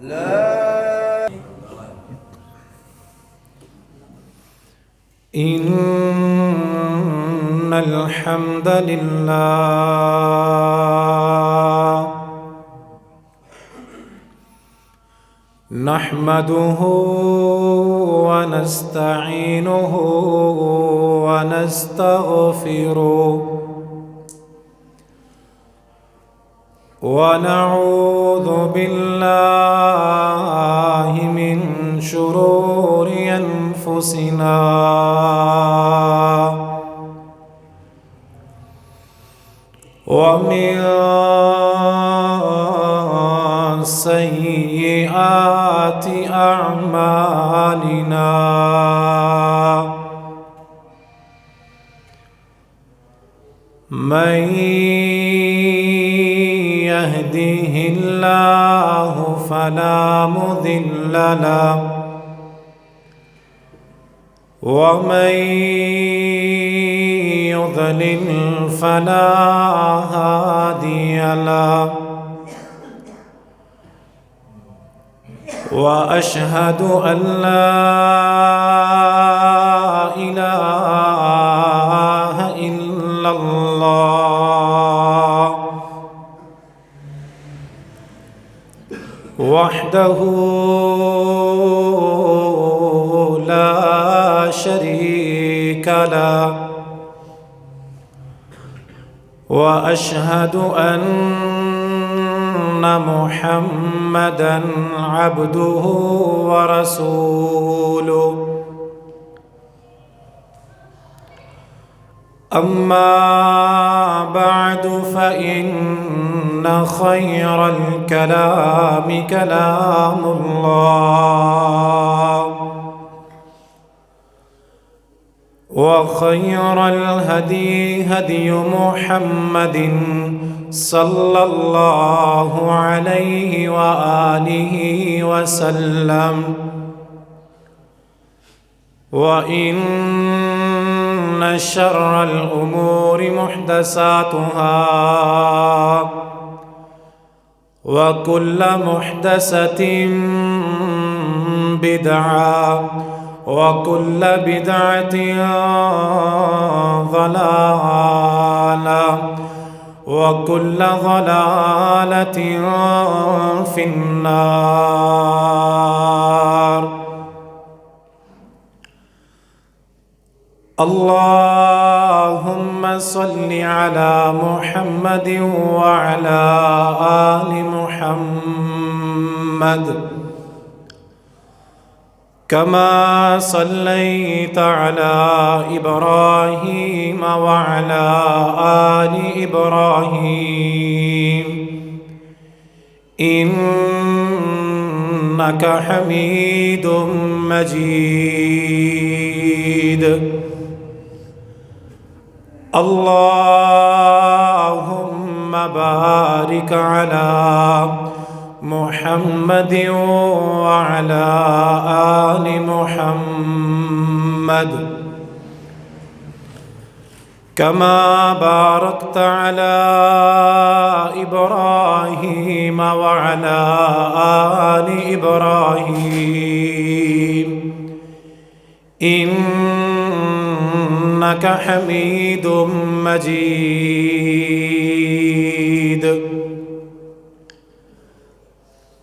لا إن الحمد لله نحمده ونستعينه ونستغفره ونعوذ بالله من شرور أنفسنا ومن سيئات أعمالنا من يهده الله فلا مضل له ومن يضلل فلا هادي له وأشهد أن لا إله إلا الله وحده لا شريك له وأشهد أن محمدًا عبده ورسوله أما بعد فإن خير الكلام كلام الله وخير الهدي هدي محمد صلى الله عليه وآله وسلم وإن شر الأمور محدثاتها وكل محدثة بدعة وكل بدعة ضلالة وكل ضلالة في النار. اللهم صل على محمد وعلى آل محمد كما صليت على إبراهيم وعلى آل إبراهيم إنك حميد مجيد. اللهم بارك على محمد وعلى آل محمد كما باركت على إبراهيم وعلى آل إبراهيم إنك حميد مجيد.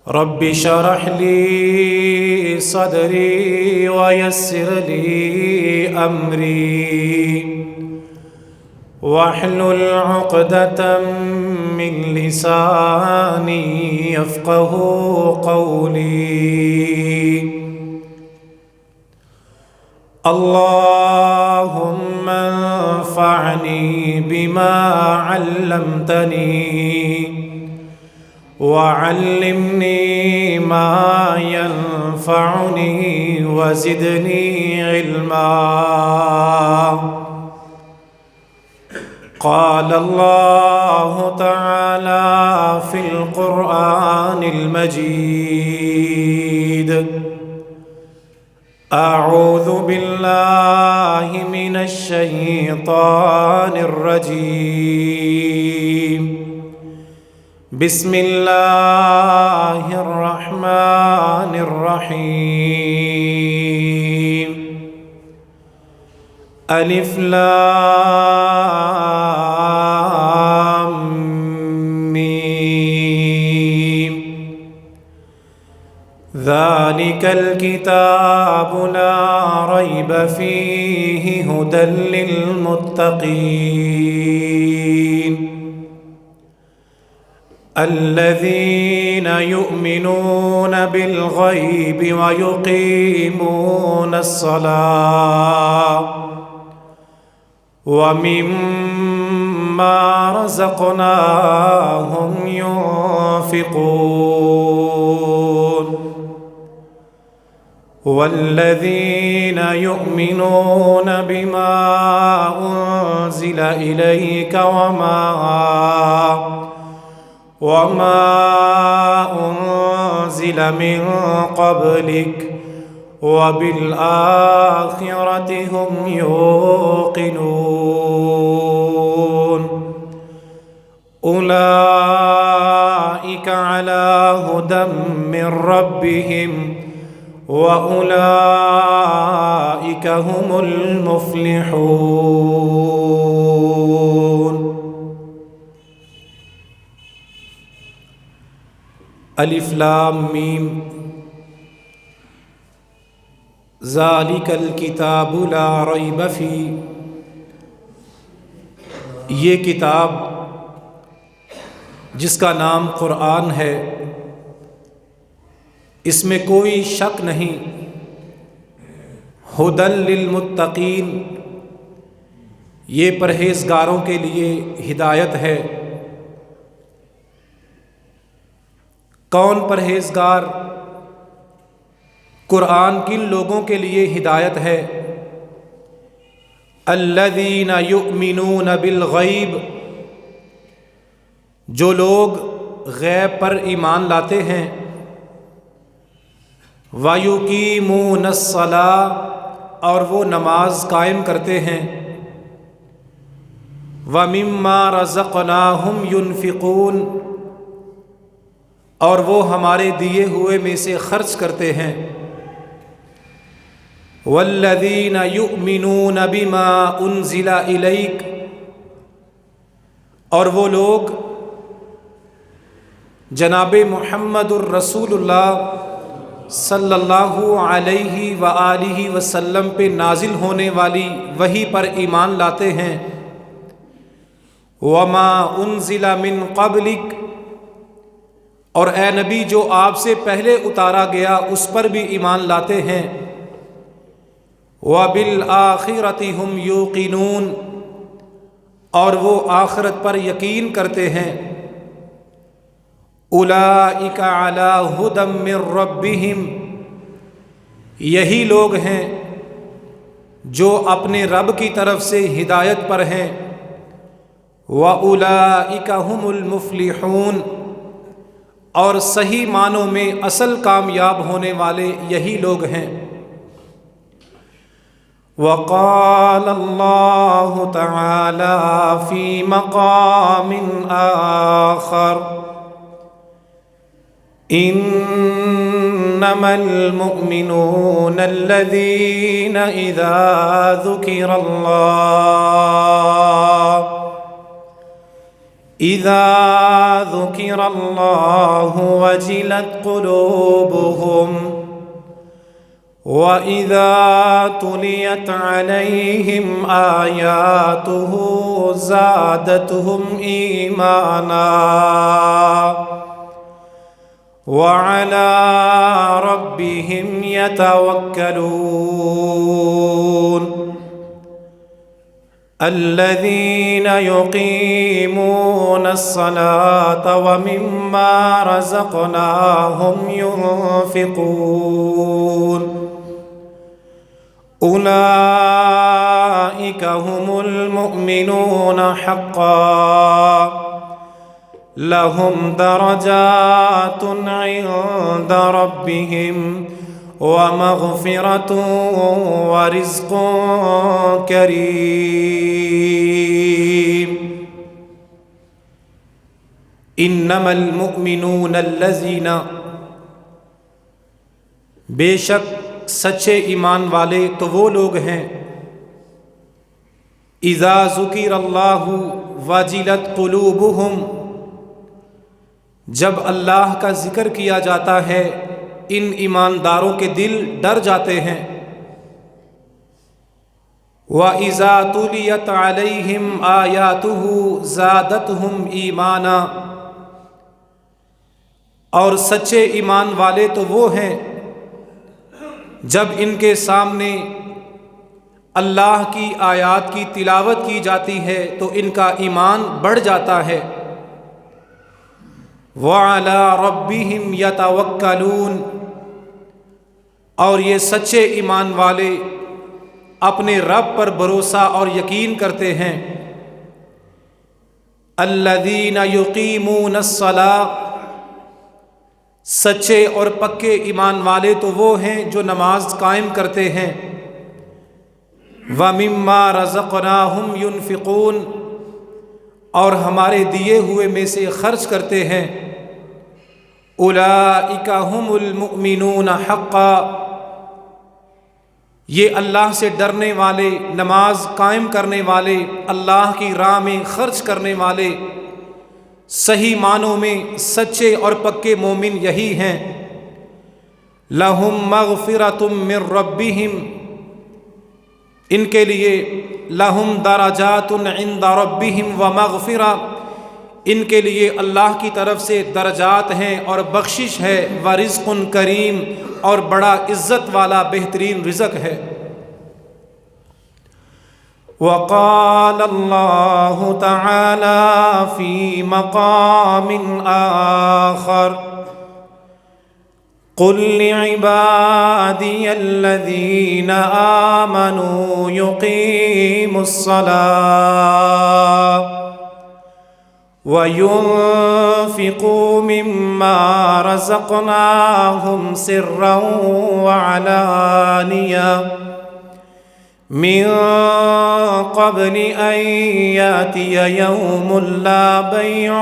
رب اشرح لي صدري ويسر لي أمري واحلل عقدة من لساني يفقه قولي. اللهم انفعني بما علمتني وعلمني ما ينفعني وزدني علما. قال الله تعالى في القرآن المجيد: أعوذ بالله من الشيطان الرجيم. بسم اللہ الرحمن الرحیم الف لام میم ذالک الکتاب لا ریب فیہ ھدی للمتقین الذين يؤمنون بالغيب ويقيمون الصلاة ومما رزقناهم ينفقون والذين يؤمنون بما أنزل إليك وما أنزل من قبلك وبالآخرة هم يوقنون أولئك على هدى من ربهم وأولئك هم المفلحون الف لام میم ذالک الکتاب لا ریب فیہ، یہ کتاب جس کا نام قرآن ہے، اس میں کوئی شک نہیں، ھدی للمتقین، یہ پرہیزگاروں کے لیے ہدایت ہے۔ کون پرہیزگار؟ قرآن کن لوگوں کے لیے ہدایت ہے؟ الذین یؤمنون بالغیب، جو لوگ غیب پر ایمان لاتے ہیں، وَيُقِيمُونَ الصَّلَاةَ، اور وہ نماز قائم کرتے ہیں، وَمِمَّا رَزَقْنَاهُمْ يُنْفِقُونَ، اور وہ ہمارے دیے ہوئے میں سے خرچ کرتے ہیں، والذین یؤمنون بما انزل الیک، اور وہ لوگ جناب محمد الرسول اللہ صلی اللہ علیہ وآلہ وسلم پہ نازل ہونے والی وحی پر ایمان لاتے ہیں، وما انزل من قبلک، اور اے نبی جو آپ سے پہلے اتارا گیا اس پر بھی ایمان لاتے ہیں، وَبِالْآخِرَةِ هُمْ يُوقِنُونَ، اور وہ آخرت پر یقین کرتے ہیں، أُولَئِكَ عَلَى هُدًى مِّن رَّبِّهِمْ، یہی لوگ ہیں جو اپنے رب کی طرف سے ہدایت پر ہیں، وَأُولَئِكَ هُمُ الْمُفْلِحُونَ، اور صحیح معنوں میں اصل کامیاب ہونے والے یہی لوگ ہیں۔ وقال اللہ تعالی فی مقام آخر انما المؤمنون الذین اذا ذکر اللہ وجلت قلوبهم وَإِذَا تُلِيَتْ عَلَيْهِمْ آيَاتُهُ زَادَتْهُمْ إِيمَانًا وَعَلَى رَبِّهِمْ يَتَوَكَّلُونَ الذين يقيمون الصلاة ومما رزقناهم ينفقون أولئك هم المؤمنون حقا لهم درجات عند ربهم ومغفرة ورزق کریم۔ انما المؤمنون الذین، بے شک سچے ایمان والے تو وہ لوگ ہیں، اذا ذکر اللہ وجلت قلوبہم، جب اللہ کا ذکر کیا جاتا ہے ان ایمانداروں کے دل ڈر جاتے ہیں، وَإِذَا تُلِيَتْ عَلَيْهِمْ آيَاتُهُ زَادَتْهُمْ ایمانا، اور سچے ایمان والے تو وہ ہیں جب ان کے سامنے اللہ کی آیات کی تلاوت کی جاتی ہے تو ان کا ایمان بڑھ جاتا ہے، وَعَلَى رَبِّهِمْ يَتَوَكَّلُونَ، اور یہ سچے ایمان والے اپنے رب پر بھروسہ اور یقین کرتے ہیں، الَّذِينَ يُقِيمُونَ الصَّلَاةَ، سچے اور پکے ایمان والے تو وہ ہیں جو نماز قائم کرتے ہیں، وَمِمَّا رَزَقْنَاهُمْ يُنْفِقُونَ، اور ہمارے دیے ہوئے میں سے خرچ کرتے ہیں، اولئک هم المؤمنون حقا، یہ اللہ سے ڈرنے والے، نماز قائم کرنے والے، اللہ کی راہ میں خرچ کرنے والے، صحیح معنوں میں سچے اور پکے مومن یہی ہیں، لہم مغفرۃ من ربہم، ان کے لیے لہم درجات عند ربہم ومغفرہ، ان کے لیے اللہ کی طرف سے درجات ہیں اور بخشش ہے، ورزق کریم، اور بڑا عزت والا بہترین رزق ہے۔ وقال اللہ تعالی فی مقام آخر قل لعبادی الذین آمنوا یقیموا الصلاة وَيُنْفِقُوا مِمَّا رَزَقْنَاهُمْ سِرًّا وَعَلَانِيَةً مِنْ قَبْلِ أَنْ يَأْتِيَ يَوْمٌ لَا بَيْعٌ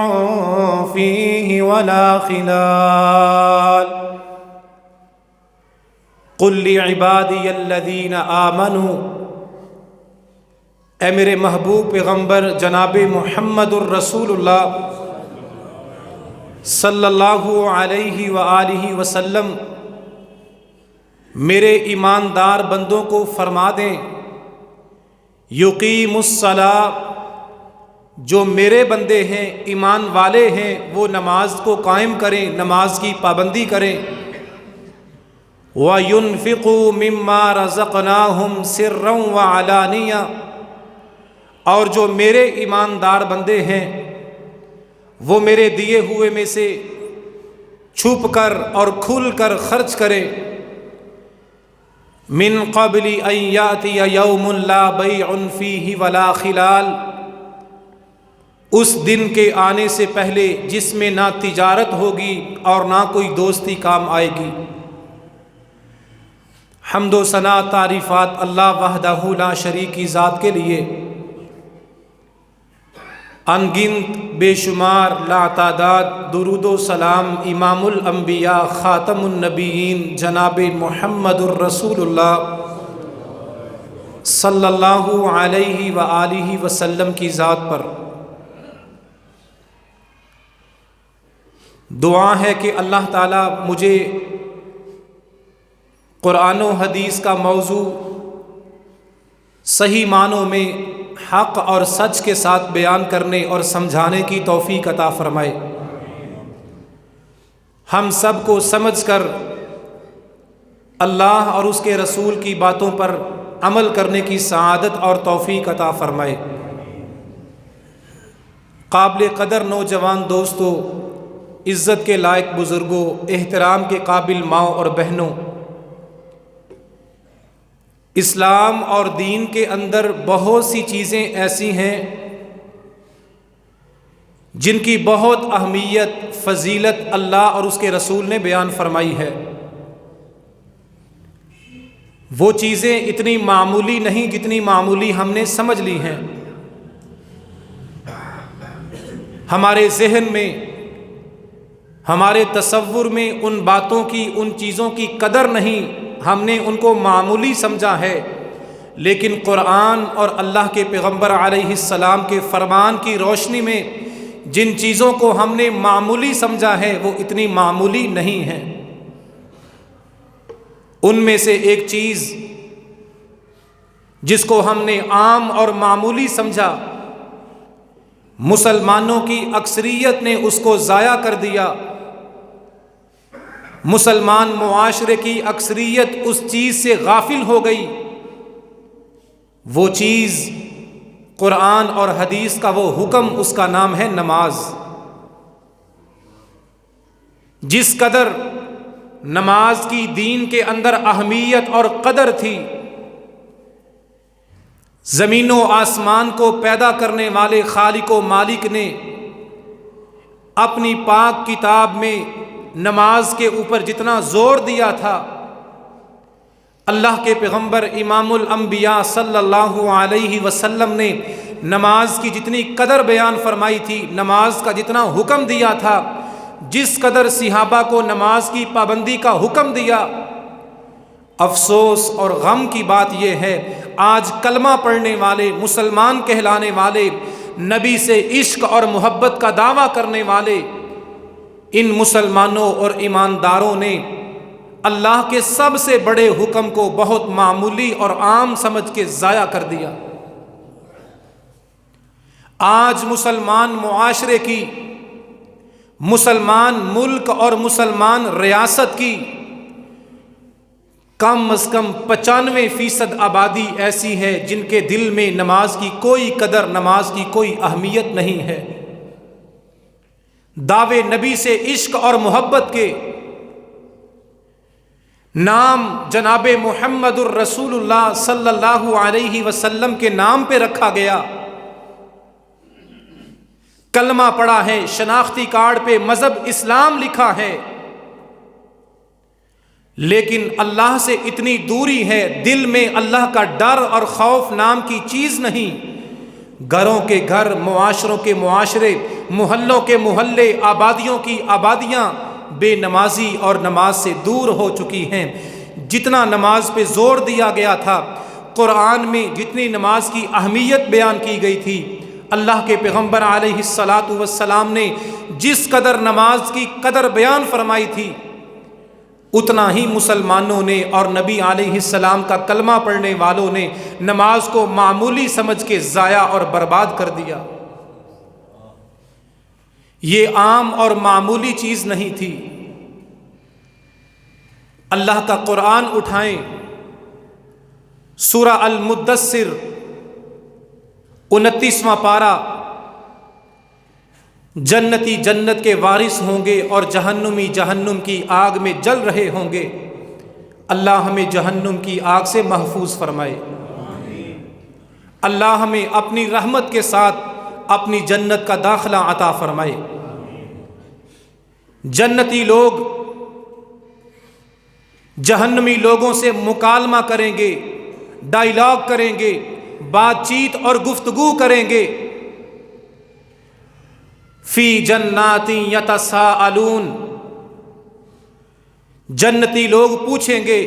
فِيهِ وَلَا خِلَالٌ قُلْ لِعِبَادِيَ الَّذِينَ آمَنُوا، اے میرے محبوب پیغمبر جناب محمد الرسول اللہ صلی اللہ علیہ وآلہ وسلم، میرے ایماندار بندوں کو فرما دیں، یقیم الصلاۃ، جو میرے بندے ہیں، ایمان والے ہیں، وہ نماز کو قائم کریں، نماز کی پابندی کریں، وَيُنْفِقُوا مِمَّا رَزَقْنَاهُمْ سِرًّا وَعَلَانِيَةً، اور جو میرے ایماندار بندے ہیں وہ میرے دیے ہوئے میں سے چھپ کر اور کھل کر خرچ کریں، من قبل ان یاتی یوم لا بیع فیہ ولا خلال، اس دن کے آنے سے پہلے جس میں نہ تجارت ہوگی اور نہ کوئی دوستی کام آئے گی۔ حمد و ثنا تعریفات اللہ وحدہ لا شریک کی ذات کے لیے، ان گنت بے شمار لا تعداد درود و سلام امام الانبیاء خاتم النبیین جناب محمد الرسول اللہ صلی اللہ علیہ وآلہ وسلم کی ذات پر۔ دعا ہے کہ اللہ تعالیٰ مجھے قرآن و حدیث کا موضوع صحیح معنوں میں حق اور سچ کے ساتھ بیان کرنے اور سمجھانے کی توفیق عطا فرمائے، ہم سب کو سمجھ کر اللہ اور اس کے رسول کی باتوں پر عمل کرنے کی سعادت اور توفیق عطا فرمائے۔ قابل قدر نوجوان دوستوں، عزت کے لائق بزرگوں، احترام کے قابل ماؤں اور بہنوں، اسلام اور دین کے اندر بہت سی چیزیں ایسی ہیں جن کی بہت اہمیت، فضیلت اللہ اور اس کے رسول نے بیان فرمائی ہے۔ وہ چیزیں اتنی معمولی نہیں جتنی معمولی ہم نے سمجھ لی ہیں۔ ہمارے ذہن میں ہمارے تصور میں ان باتوں کی، ان چیزوں کی قدر نہیں، ہم نے ان کو معمولی سمجھا ہے، لیکن قرآن اور اللہ کے پیغمبر علیہ السلام کے فرمان کی روشنی میں جن چیزوں کو ہم نے معمولی سمجھا ہے وہ اتنی معمولی نہیں ہیں۔ ان میں سے ایک چیز جس کو ہم نے عام اور معمولی سمجھا، مسلمانوں کی اکثریت نے اس کو ضائع کر دیا، مسلمان معاشرے کی اکثریت اس چیز سے غافل ہو گئی۔ وہ چیز قرآن اور حدیث کا وہ حکم، اس کا نام ہے نماز۔ جس قدر نماز کی دین کے اندر اہمیت اور قدر تھی، زمین و آسمان کو پیدا کرنے والے خالق و مالک نے اپنی پاک کتاب میں نماز کے اوپر جتنا زور دیا تھا، اللہ کے پیغمبر امام الانبیاء صلی اللہ علیہ وسلم نے نماز کی جتنی قدر بیان فرمائی تھی، نماز کا جتنا حکم دیا تھا، جس قدر صحابہ کو نماز کی پابندی کا حکم دیا، افسوس اور غم کی بات یہ ہے آج کلمہ پڑھنے والے، مسلمان کہلانے والے، نبی سے عشق اور محبت کا دعویٰ کرنے والے ان مسلمانوں اور ایمانداروں نے اللہ کے سب سے بڑے حکم کو بہت معمولی اور عام سمجھ کے ضائع کر دیا۔ آج مسلمان معاشرے کی، مسلمان ملک اور مسلمان ریاست کی کم از کم 95% آبادی ایسی ہے جن کے دل میں نماز کی کوئی قدر، نماز کی کوئی اہمیت نہیں ہے۔ دعوے نبی سے عشق اور محبت کے، نام جناب محمد الرسول اللہ صلی اللہ علیہ وسلم کے نام پہ رکھا گیا، کلمہ پڑھا ہے، شناختی کارڈ پہ مذہب اسلام لکھا ہے، لیکن اللہ سے اتنی دوری ہے، دل میں اللہ کا ڈر اور خوف نام کی چیز نہیں۔ گھروں کے گھر، معاشروں کے معاشرے، محلوں کے محلے، آبادیوں کی آبادیاں بے نمازی اور نماز سے دور ہو چکی ہیں۔ جتنا نماز پہ زور دیا گیا تھا، قرآن میں جتنی نماز کی اہمیت بیان کی گئی تھی، اللہ کے پیغمبر علیہ الصلاۃ والسلام نے جس قدر نماز کی قدر بیان فرمائی تھی، اتنا ہی مسلمانوں نے اور نبی علیہ السلام کا کلمہ پڑھنے والوں نے نماز کو معمولی سمجھ کے ضائع اور برباد کر دیا۔ یہ عام اور معمولی چیز نہیں تھی۔ اللہ کا قرآن اٹھائیں، سورہ المدثر 29واں پارہ، جنتی جنت کے وارث ہوں گے اور جہنمی جہنم کی آگ میں جل رہے ہوں گے۔ اللہ ہمیں جہنم کی آگ سے محفوظ فرمائے، اللہ ہمیں اپنی رحمت کے ساتھ اپنی جنت کا داخلہ عطا فرمائے۔ جنتی لوگ جہنمی لوگوں سے مکالمہ کریں گے، ڈائیلاگ کریں گے، بات چیت اور گفتگو کریں گے۔ فی جنات یتساءلون، جنتی لوگ پوچھیں گے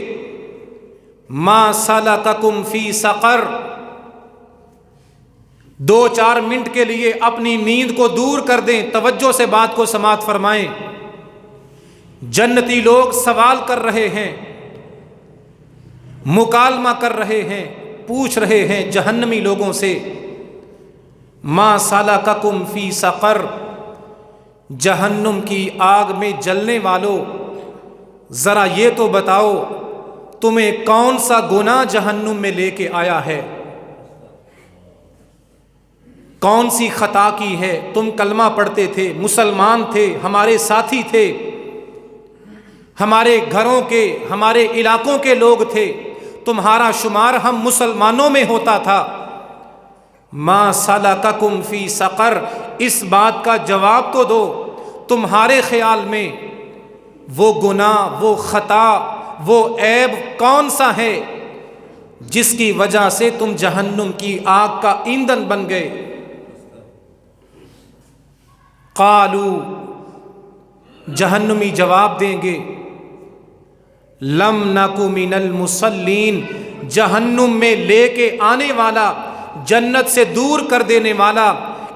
ما سلککم فی سقر، 2-4 منٹ کے لیے اپنی نیند کو دور کر دیں، توجہ سے بات کو سماعت فرمائیں۔ جنتی لوگ سوال کر رہے ہیں، مکالمہ کر رہے ہیں، پوچھ رہے ہیں جہنمی لوگوں سے ما سلککم فی سقر، جہنم کی آگ میں جلنے والوں ذرا یہ تو بتاؤ تمہیں کون سا گناہ جہنم میں لے کے آیا ہے، کون سی خطا کی ہے؟ تم کلمہ پڑھتے تھے، مسلمان تھے، ہمارے ساتھی تھے، ہمارے گھروں کے، ہمارے علاقوں کے لوگ تھے، تمہارا شمار ہم مسلمانوں میں ہوتا تھا۔ ما سلککم فی سقر، اس بات کا جواب تو دو، تمہارے خیال میں وہ گناہ، وہ خطا، وہ عیب کون سا ہے جس کی وجہ سے تم جہنم کی آگ کا ایندھن بن گئے؟ قالوا، جہنمی جواب دیں گے لم نکو من المصلین، جہنم میں لے کے آنے والا، جنت سے دور کر دینے والا،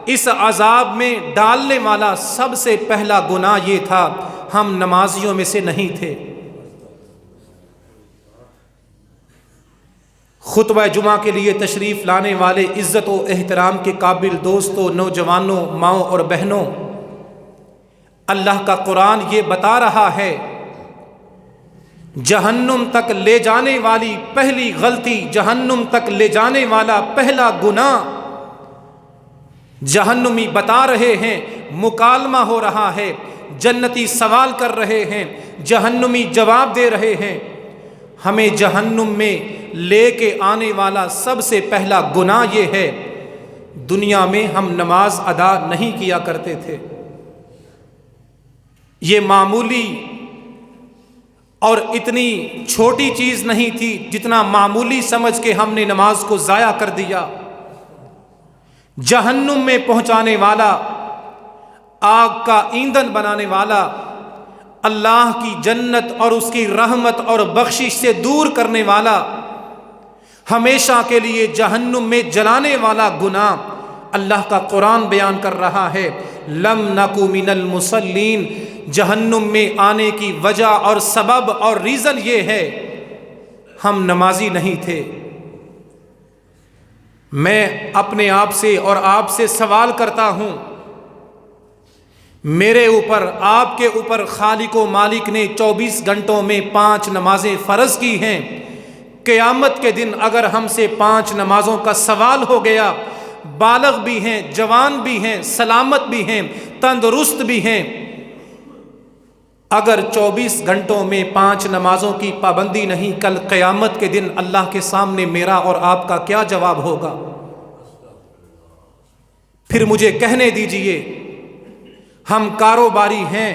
اس عذاب میں ڈالنے والا سب سے پہلا گناہ یہ تھا ہم نمازیوں میں سے نہیں تھے۔ خطبہ جمعہ کے لیے تشریف لانے والے عزت و احترام کے قابل دوستوں، نوجوانوں، ماؤں اور بہنوں، اللہ کا قرآن یہ بتا رہا ہے جہنم تک لے جانے والی پہلی غلطی، جہنم تک لے جانے والا پہلا گناہ، جہنمی بتا رہے ہیں، مکالمہ ہو رہا ہے، جنتی سوال کر رہے ہیں، جہنمی جواب دے رہے ہیں، ہمیں جہنم میں لے کے آنے والا سب سے پہلا گناہ یہ ہے دنیا میں ہم نماز ادا نہیں کیا کرتے تھے۔ یہ معمولی اور اتنی چھوٹی چیز نہیں تھی جتنا معمولی سمجھ کے ہم نے نماز کو ضائع کر دیا۔ جہنم میں پہنچانے والا، آگ کا ایندھن بنانے والا، اللہ کی جنت اور اس کی رحمت اور بخشش سے دور کرنے والا، ہمیشہ کے لیے جہنم میں جلانے والا گناہ اللہ کا قرآن بیان کر رہا ہے لم نکو من المصلین۔ جہنم میں آنے کی وجہ اور سبب اور ریزن یہ ہے ہم نمازی نہیں تھے۔ میں اپنے آپ سے اور آپ سے سوال کرتا ہوں، میرے اوپر، آپ کے اوپر خالق و مالک نے 24 گھنٹوں میں 5 نمازیں فرض کی ہیں۔ قیامت کے دن اگر ہم سے 5 نمازوں کا سوال ہو گیا، بالغ بھی ہیں، جوان بھی ہیں، سلامت بھی ہیں، تندرست بھی ہیں، اگر 24 گھنٹوں میں 5 نمازوں کی پابندی نہیں، کل قیامت کے دن اللہ کے سامنے میرا اور آپ کا کیا جواب ہوگا؟ پھر مجھے کہنے دیجئے، ہم کاروباری ہیں،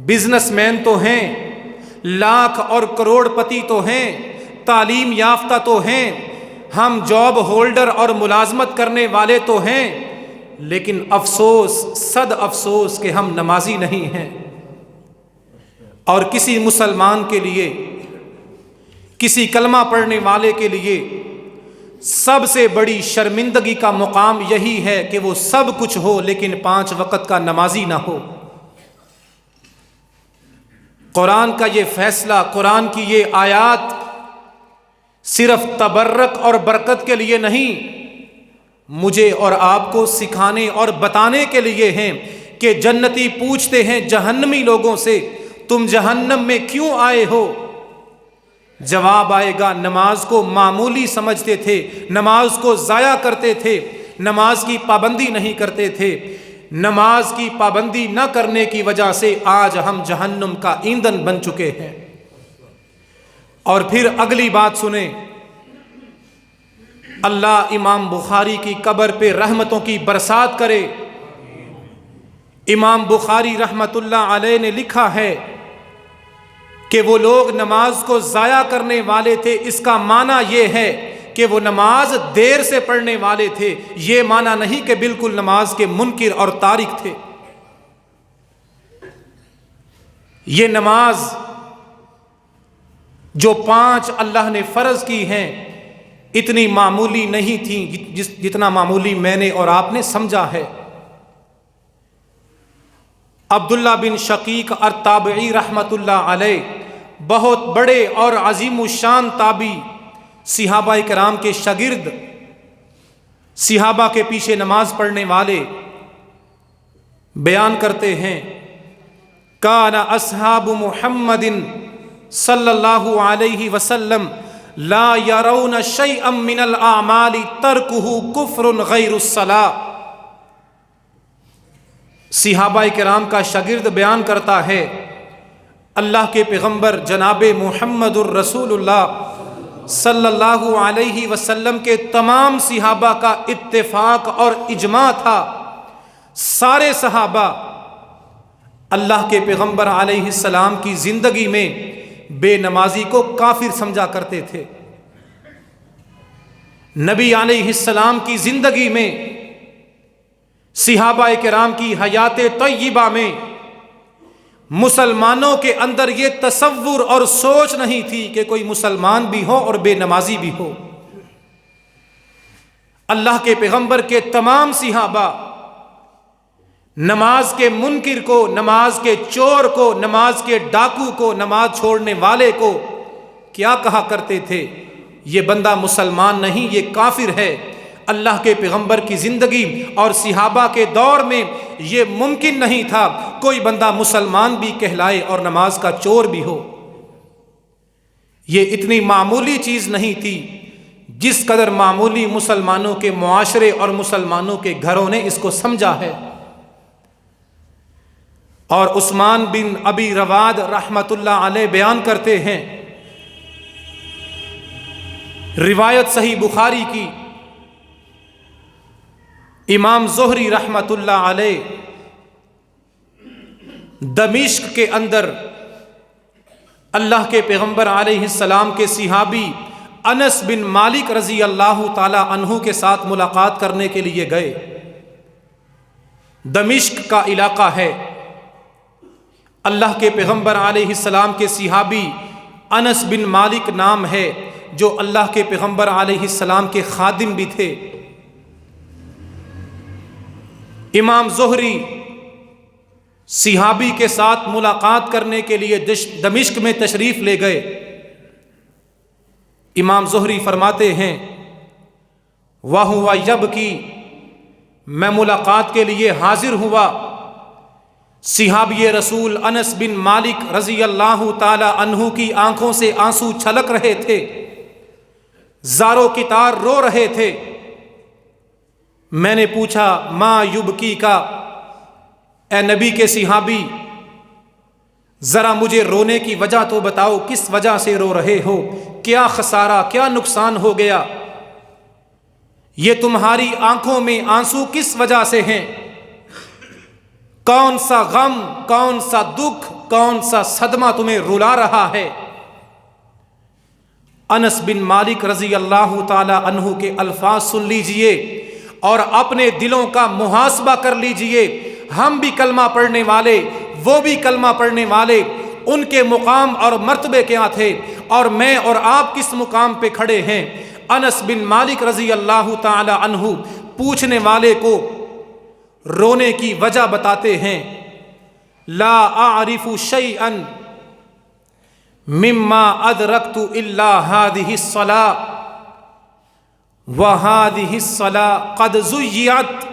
بزنس مین تو ہیں، لاکھ اور کروڑ پتی تو ہیں، تعلیم یافتہ تو ہیں، ہم جاب ہولڈر اور ملازمت کرنے والے تو ہیں، لیکن افسوس، صد افسوس کہ ہم نمازی نہیں ہیں۔ اور کسی مسلمان کے لیے، کسی کلمہ پڑھنے والے کے لیے سب سے بڑی شرمندگی کا مقام یہی ہے کہ وہ سب کچھ ہو لیکن 5 وقت کا نمازی نہ ہو۔ قرآن کا یہ فیصلہ، قرآن کی یہ آیات صرف تبرک اور برکت کے لیے نہیں، مجھے اور آپ کو سکھانے اور بتانے کے لیے ہیں کہ جنتی پوچھتے ہیں جہنمی لوگوں سے تم جہنم میں کیوں آئے ہو؟ جواب آئے گا نماز کو معمولی سمجھتے تھے، نماز کو ضائع کرتے تھے، نماز کی پابندی نہیں کرتے تھے، نماز کی پابندی نہ کرنے کی وجہ سے آج ہم جہنم کا ایندھن بن چکے ہیں۔ اور پھر اگلی بات سنیں، اللہ امام بخاری کی قبر پہ رحمتوں کی برسات کرے۔ امام بخاری رحمت اللہ علیہ نے لکھا ہے کہ وہ لوگ نماز کو ضائع کرنے والے تھے، اس کا معنی یہ ہے کہ وہ نماز دیر سے پڑھنے والے تھے، یہ معنی نہیں کہ بالکل نماز کے منکر اور تارک تھے۔ یہ نماز جو 5 اللہ نے فرض کی ہیں اتنی معمولی نہیں تھی جتنا معمولی میں نے اور آپ نے سمجھا ہے۔ عبداللہ بن شقیق التابعی رحمت اللہ علیہ بہت بڑے اور عظیم الشان تابعی، صحابہ کرام کے شاگرد، صحابہ کے پیچھے نماز پڑھنے والے، بیان کرتے ہیں کان اصحاب محمد صلی اللہ علیہ وسلم لا یرون شیئا من الاعمال ترکہ کفر غیر الصلاۃ۔ صحابہ کرام کا شاگرد بیان کرتا ہے اللہ کے پیغمبر جناب محمد الرسول اللہ صلی اللہ علیہ وسلم کے تمام صحابہ کا اتفاق اور اجماع تھا، سارے صحابہ اللہ کے پیغمبر علیہ السلام کی زندگی میں بے نمازی کو کافر سمجھا کرتے تھے۔ نبی علیہ السلام کی زندگی میں، صحابہ کرام کی حیات طیبہ میں مسلمانوں کے اندر یہ تصور اور سوچ نہیں تھی کہ کوئی مسلمان بھی ہو اور بے نمازی بھی ہو۔ اللہ کے پیغمبر کے تمام صحابہ نماز کے منکر کو، نماز کے چور کو، نماز کے ڈاکو کو، نماز چھوڑنے والے کو کیا کہا کرتے تھے؟ یہ بندہ مسلمان نہیں، یہ کافر ہے۔ اللہ کے پیغمبر کی زندگی اور صحابہ کے دور میں یہ ممکن نہیں تھا کوئی بندہ مسلمان بھی کہلائے اور نماز کا چور بھی ہو۔ یہ اتنی معمولی چیز نہیں تھی جس قدر معمولی مسلمانوں کے معاشرے اور مسلمانوں کے گھروں نے اس کو سمجھا ہے۔ اور عثمان بن ابی رواد رحمت اللہ علیہ بیان کرتے ہیں، روایت صحیح بخاری کی، امام زہری رحمت اللہ علیہ دمشق کے اندر اللہ کے پیغمبر علیہ السلام کے صحابی انس بن مالک رضی اللہ تعالی عنہ کے ساتھ ملاقات کرنے کے لیے گئے۔ دمشق کا علاقہ ہے۔ اللہ کے پیغمبر علیہ السلام کے صحابی انس بن مالک نام ہے، جو اللہ کے پیغمبر علیہ السلام کے خادم بھی تھے۔ امام زہری صحابی کے ساتھ ملاقات کرنے کے لیے دمشق میں تشریف لے گئے۔ امام زہری فرماتے ہیں، وَهُوَ يَبْكِي، میں ملاقات کے لیے حاضر ہوا۔ صحابی رسول انس بن مالک رضی اللہ تعالی عنہ کی آنکھوں سے آنسو چھلک رہے تھے، زاروں کی تار رو رہے تھے۔ میں نے پوچھا، ما یبکی کا، اے نبی کے صحابی ذرا مجھے رونے کی وجہ تو بتاؤ، کس وجہ سے رو رہے ہو؟ کیا خسارہ، کیا نقصان ہو گیا؟ یہ تمہاری آنکھوں میں آنسو کس وجہ سے ہیں؟ کون سا غم، کون سا دکھ، کون سا صدمہ تمہیں رلا رہا ہے؟ انس بن مالک رضی اللہ تعالی عنہ کے الفاظ سن لیجئے اور اپنے دلوں کا محاسبہ کر لیجئے۔ ہم بھی کلمہ پڑھنے والے، وہ بھی کلمہ پڑھنے والے، ان کے مقام اور مرتبے کیا تھے اور میں اور آپ کس مقام پہ کھڑے ہیں؟ انس بن مالک رضی اللہ تعالی عنہ پوچھنے والے کو رونے کی وجہ بتاتے ہیں، لا اعرف شیئا مما ادرکت الا هذه الصلاة وَهَذِهِ الصَّلَاةُ قَدْ زُيِّعَتْ۔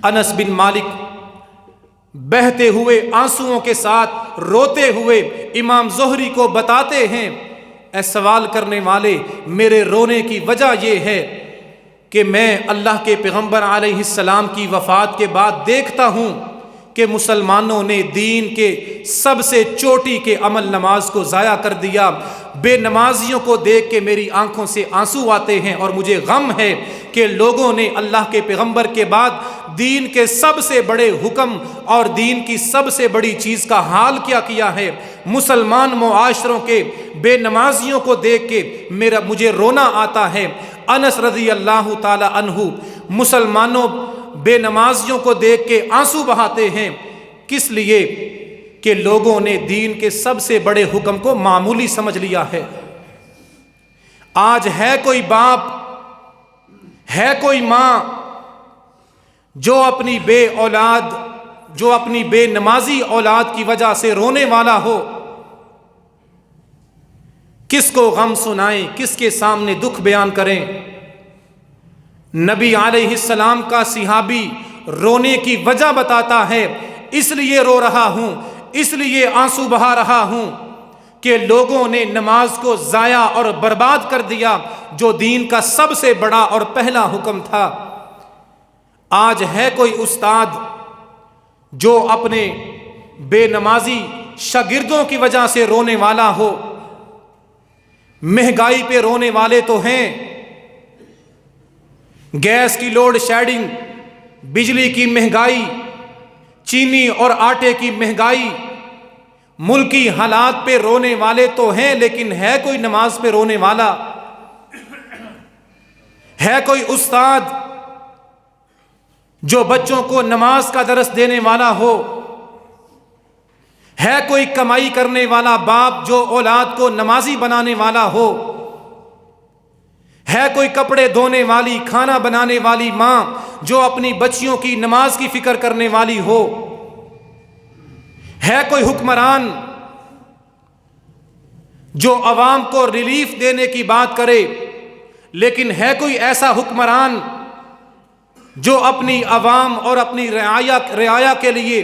انس بن مالک بہتے ہوئے آنسوؤں کے ساتھ روتے ہوئے امام زہری کو بتاتے ہیں، اے سوال کرنے والے، میرے رونے کی وجہ یہ ہے کہ میں اللہ کے پیغمبر علیہ السلام کی وفات کے بعد دیکھتا ہوں کہ مسلمانوں نے دین کے سب سے چوٹی کے عمل نماز کو ضائع کر دیا۔ بے نمازیوں کو دیکھ کے میری آنکھوں سے آنسو آتے ہیں اور مجھے غم ہے کہ لوگوں نے اللہ کے پیغمبر کے بعد دین کے سب سے بڑے حکم اور دین کی سب سے بڑی چیز کا حال کیا کیا ہے۔ مسلمان معاشروں کے بے نمازیوں کو دیکھ کے مجھے رونا آتا ہے۔ انس رضی اللہ تعالی عنہ مسلمانوں بے نمازیوں کو دیکھ کے آنسو بہاتے ہیں، کس لیے؟ کہ لوگوں نے دین کے سب سے بڑے حکم کو معمولی سمجھ لیا ہے۔ آج ہے کوئی باپ، ہے کوئی ماں جو اپنی بے نمازی اولاد کی وجہ سے رونے والا ہو؟ کس کو غم سنائیں، کس کے سامنے دکھ بیان کریں؟ نبی علیہ السلام کا صحابی رونے کی وجہ بتاتا ہے، اس لیے رو رہا ہوں، اس لیے آنسو بہا رہا ہوں کہ لوگوں نے نماز کو ضائع اور برباد کر دیا، جو دین کا سب سے بڑا اور پہلا حکم تھا۔ آج ہے کوئی استاد جو اپنے بے نمازی شاگردوں کی وجہ سے رونے والا ہو؟ مہنگائی پہ رونے والے تو ہیں، گیس کی لوڈ شیڈنگ، بجلی کی مہنگائی، چینی اور آٹے کی مہنگائی، ملکی حالات پہ رونے والے تو ہیں، لیکن ہے کوئی نماز پہ رونے والا؟ ہے کوئی استاد جو بچوں کو نماز کا درس دینے والا ہو؟ ہے کوئی کمائی کرنے والا باپ جو اولاد کو نمازی بنانے والا ہو؟ ہے کوئی کپڑے دھونے والی، کھانا بنانے والی ماں جو اپنی بچیوں کی نماز کی فکر کرنے والی ہو؟ ہے کوئی حکمران جو عوام کو ریلیف دینے کی بات کرے، لیکن ہے کوئی ایسا حکمران جو اپنی عوام اور اپنی رعایا کے لیے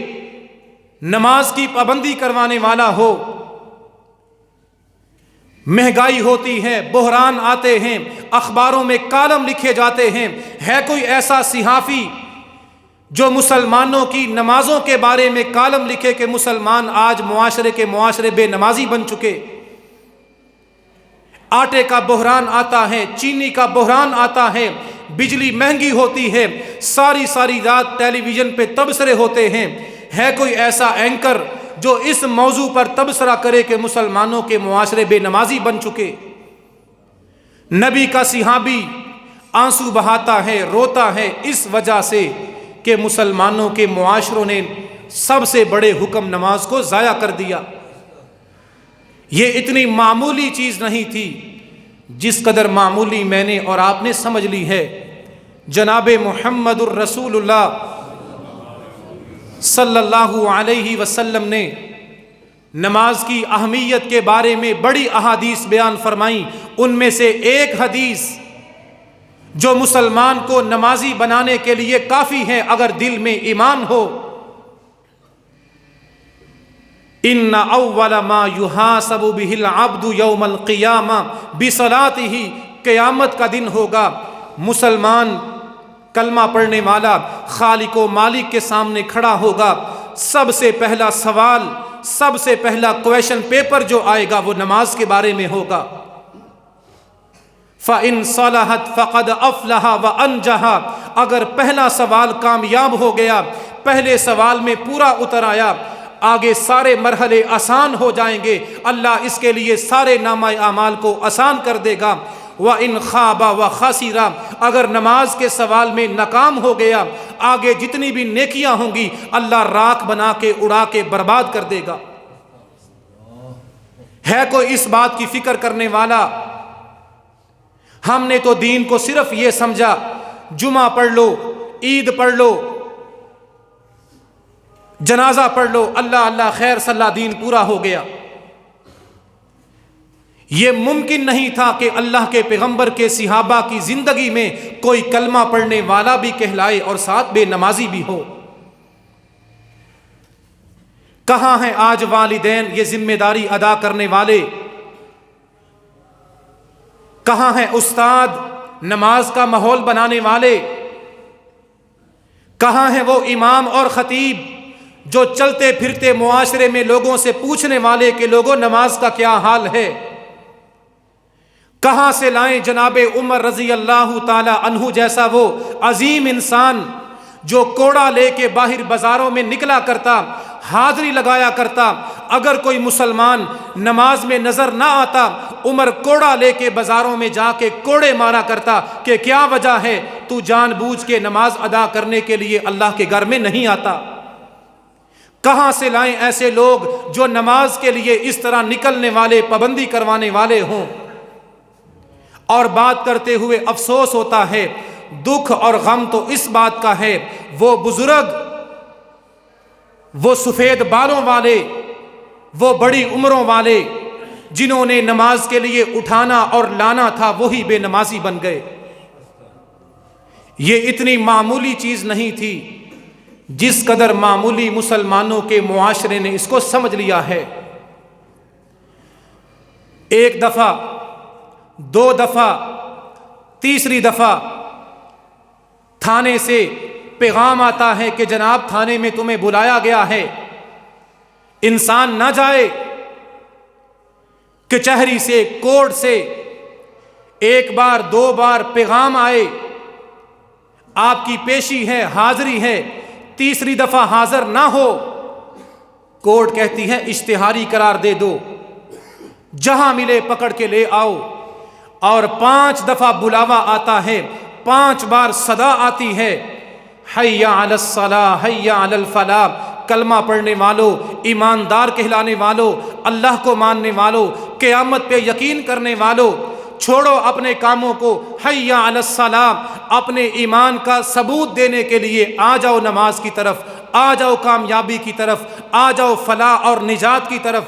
نماز کی پابندی کروانے والا ہو؟ مہنگائی ہوتی ہے، بحران آتے ہیں، اخباروں میں کالم لکھے جاتے ہیں، ہے کوئی ایسا صحافی جو مسلمانوں کی نمازوں کے بارے میں کالم لکھے کہ مسلمان آج معاشرے بے نمازی بن چکے؟ آٹے کا بحران آتا ہے، چینی کا بحران آتا ہے، بجلی مہنگی ہوتی ہے، ساری رات ٹیلی ویژن پہ تبصرے ہوتے ہیں، ہے کوئی ایسا اینکر جو اس موضوع پر تبصرہ کرے کہ مسلمانوں کے معاشرے بے نمازی بن چکے؟ نبی کا صحابی آنسو بہاتا ہے، روتا ہے اس وجہ سے کہ مسلمانوں کے معاشروں نے سب سے بڑے حکم نماز کو ضائع کر دیا۔ یہ اتنی معمولی چیز نہیں تھی جس قدر معمولی میں نے اور آپ نے سمجھ لی ہے۔ جناب محمد الرسول اللہ صلی اللہ علیہ وسلم نے نماز کی اہمیت کے بارے میں بڑی احادیث بیان فرمائیں۔ ان میں سے ایک حدیث جو مسلمان کو نمازی بنانے کے لیے کافی ہے اگر دل میں ایمان ہو، ان اول ما یحاسب بہ العبد یوم القیامہ بصلاتہ، قیامت کا دن ہوگا، مسلمان کلمہ پڑھنے والا خالق و مالک کے سامنے کھڑا ہوگا، سب سے پہلا سوال، سب سے پہلا کویشچن پیپر جو آئے گا وہ نماز کے بارے میں ہوگا۔ فَإِن صَلَحَتْ فَقَدْ أَفْلَحَ وَأَنْجَحَ، اگر پہلا سوال کامیاب ہو گیا، پہلے سوال میں پورا اتر آیا، آگے سارے مرحلے آسان ہو جائیں گے، اللہ اس کے لیے سارے نامہ اعمال کو آسان کر دے گا۔ وَإِنْ خَابَ وَخَسِرَ، اگر نماز کے سوال میں ناکام ہو گیا، آگے جتنی بھی نیکیاں ہوں گی اللہ راکھ بنا کے اڑا کے برباد کر دے گا۔ ہے کوئی اس بات کی فکر کرنے والا؟ ہم نے تو دین کو صرف یہ سمجھا جمعہ پڑھ لو، عید پڑھ لو، جنازہ پڑھ لو، اللہ اللہ خیر صلی اللہ، دین پورا ہو گیا۔ یہ ممکن نہیں تھا کہ اللہ کے پیغمبر کے صحابہ کی زندگی میں کوئی کلمہ پڑھنے والا بھی کہلائے اور ساتھ بے نمازی بھی ہو۔ کہاں ہیں آج والدین یہ ذمہ داری ادا کرنے والے؟ کہاں ہیں استاد نماز کا ماحول بنانے والے؟ کہاں ہیں وہ امام اور خطیب جو چلتے پھرتے معاشرے میں لوگوں سے پوچھنے والے کہ لوگوں نماز کا کیا حال ہے؟ کہاں سے لائیں جناب عمر رضی اللہ تعالی عنہ جیسا وہ عظیم انسان جو کوڑا لے کے باہر بازاروں میں نکلا کرتا، حاضری لگایا کرتا، اگر کوئی مسلمان نماز میں نظر نہ آتا عمر کوڑا لے کے بازاروں میں جا کے کوڑے مارا کرتا کہ کیا وجہ ہے تو جان بوجھ کے نماز ادا کرنے کے لیے اللہ کے گھر میں نہیں آتا؟ کہاں سے لائیں ایسے لوگ جو نماز کے لیے اس طرح نکلنے والے، پابندی کروانے والے ہوں؟ اور بات کرتے ہوئے افسوس ہوتا ہے، دکھ اور غم تو اس بات کا ہے، وہ بزرگ، وہ سفید بالوں والے، وہ بڑی عمروں والے جنہوں نے نماز کے لیے اٹھانا اور لانا تھا وہی بے نمازی بن گئے۔ یہ اتنی معمولی چیز نہیں تھی جس قدر معمولی مسلمانوں کے معاشرے نے اس کو سمجھ لیا ہے۔ ایک دفعہ، دو دفعہ، تیسری دفعہ تھانے سے پیغام آتا ہے کہ جناب تھانے میں تمہیں بلایا گیا ہے۔ انسان نہ جائے، کچہری سے، کورٹ سے ایک بار دو بار پیغام آئے، آپ کی پیشی ہے، حاضری ہے، تیسری دفعہ حاضر نہ ہو، کورٹ کہتی ہے اشتہاری قرار دے دو، جہاں ملے پکڑ کے لے آؤ۔ اور 5 دفعہ بلاوا آتا ہے، 5 بار صدا آتی ہے، حی علی الصلاۃ حی علی الفلاح، کلمہ پڑھنے والوں، ایماندار کہلانے والوں، اللہ کو ماننے والوں، قیامت پہ یقین کرنے والوں، چھوڑو اپنے کاموں کو، حی علی الصلاۃ، اپنے ایمان کا ثبوت دینے کے لیے آ جاؤ نماز کی طرف، آ جاؤ کامیابی کی طرف، آ جاؤ فلاح اور نجات کی طرف۔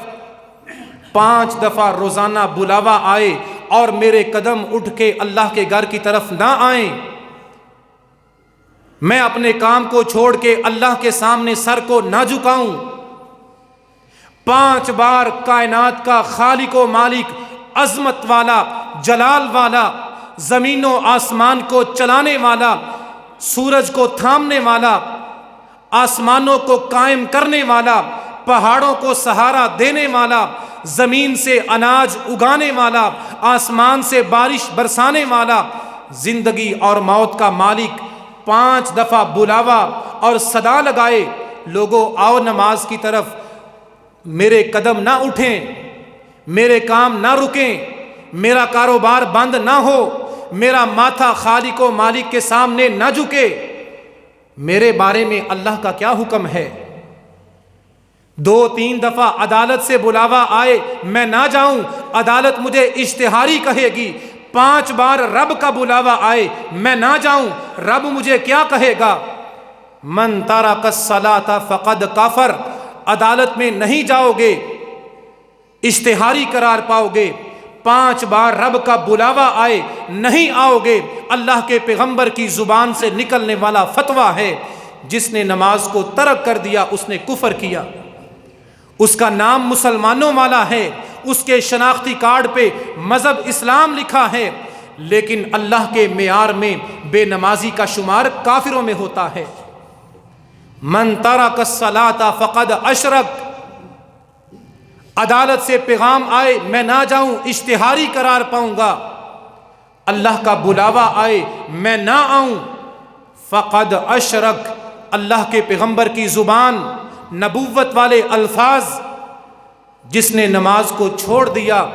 5 دفعہ روزانہ بلاوا آئے اور میرے قدم اٹھ کے اللہ کے گھر کی طرف نہ آئیں، میں اپنے کام کو چھوڑ کے اللہ کے سامنے سر کو نہ جھکاؤں۔ 5 بار کائنات کا خالق و مالک، عظمت والا، جلال والا، زمین و آسمان کو چلانے والا، سورج کو تھامنے والا، آسمانوں کو قائم کرنے والا، پہاڑوں کو سہارا دینے والا، زمین سے اناج اگانے والا، آسمان سے بارش برسانے والا، زندگی اور موت کا مالک 5 دفعہ بلاوا اور صدا لگائے، لوگوں آؤ نماز کی طرف، میرے قدم نہ اٹھیں، میرے کام نہ رکیں، میرا کاروبار بند نہ ہو، میرا ماتھا خالق و مالک کے سامنے نہ جھکے، میرے بارے میں اللہ کا کیا حکم ہے؟ 2-3 دفعہ عدالت سے بلاوا آئے، میں نہ جاؤں، عدالت مجھے اشتہاری کہے گی۔ 5 بار رب کا بلاوا آئے، میں نہ جاؤں، رب مجھے کیا کہے گا؟ من ترک الصلاۃ فقد کفر، عدالت میں نہیں جاؤ گے، اشتہاری قرار پاؤ گے۔ 5 بار رب کا بلاوا آئے، نہیں آؤ گے، اللہ کے پیغمبر کی زبان سے نکلنے والا فتویٰ ہے، جس نے نماز کو ترک کر دیا اس نے کفر کیا، اس کا نام مسلمانوں والا ہے، اس کے شناختی کارڈ پہ مذہب اسلام لکھا ہے، لیکن اللہ کے معیار میں بے نمازی کا شمار کافروں میں ہوتا ہے۔ من ترک الصلاۃ فقد اشرک، عدالت سے پیغام آئے، میں نہ جاؤں، اشتہاری قرار پاؤں گا، اللہ کا بلاوا آئے، میں نہ آؤں، فقد اشرک، اللہ کے پیغمبر کی زبان، نبوت والے الفاظ، جس نے نماز کو چھوڑ دیا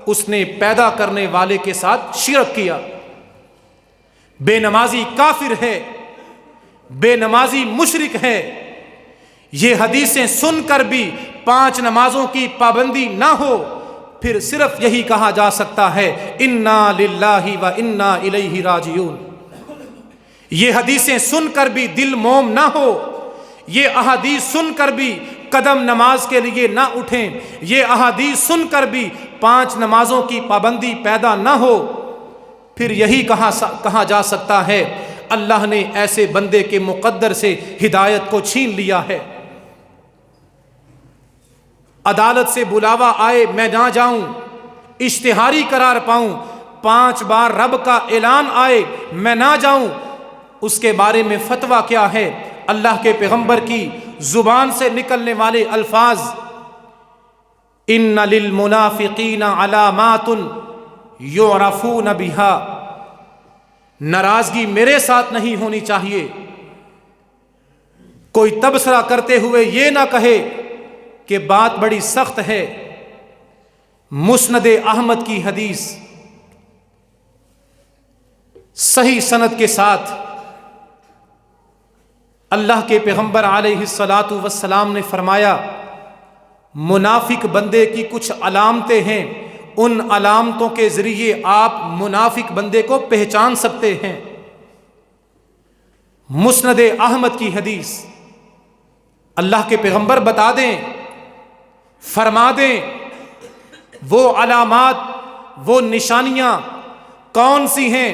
اس نے پیدا کرنے والے کے ساتھ شرک کیا۔ بے نمازی کافر ہے، بے نمازی مشرک ہے۔ یہ حدیثیں سن کر بھی 5 نمازوں کی پابندی نہ ہو، پھر صرف یہی کہا جا سکتا ہے انا للہ و انا الیہ راجعون۔ یہ حدیثیں سن کر بھی دل موم نہ ہو، یہ احادیث سن کر بھی قدم نماز کے لیے نہ اٹھیں، یہ احادیث سن کر بھی 5 نمازوں کی پابندی پیدا نہ ہو، پھر یہی کہا جا سکتا ہے اللہ نے ایسے بندے کے مقدر سے ہدایت کو چھین لیا ہے۔ عدالت سے بلاوا آئے، میں نہ جاؤں، اشتہاری قرار پاؤں، 5 بار رب کا اعلان آئے، میں نہ جاؤں، اس کے بارے میں فتویٰ کیا ہے؟ اللہ کے پیغمبر کی زبان سے نکلنے والے الفاظ، ان للمنافقین علامات یعرفون بہا، ناراضگی میرے ساتھ نہیں ہونی چاہیے۔ کوئی تبصرہ کرتے ہوئے یہ نہ کہے کہ بات بڑی سخت ہے۔ مسند احمد کی حدیث صحیح سند کے ساتھ اللہ کے پیغمبر علیہ الصلاۃ والسلام نے فرمایا، منافق بندے کی کچھ علامتیں ہیں، ان علامتوں کے ذریعے آپ منافق بندے کو پہچان سکتے ہیں۔ مسند احمد کی حدیث، اللہ کے پیغمبر بتا دیں، فرما دیں وہ علامات، وہ نشانیاں کون سی ہیں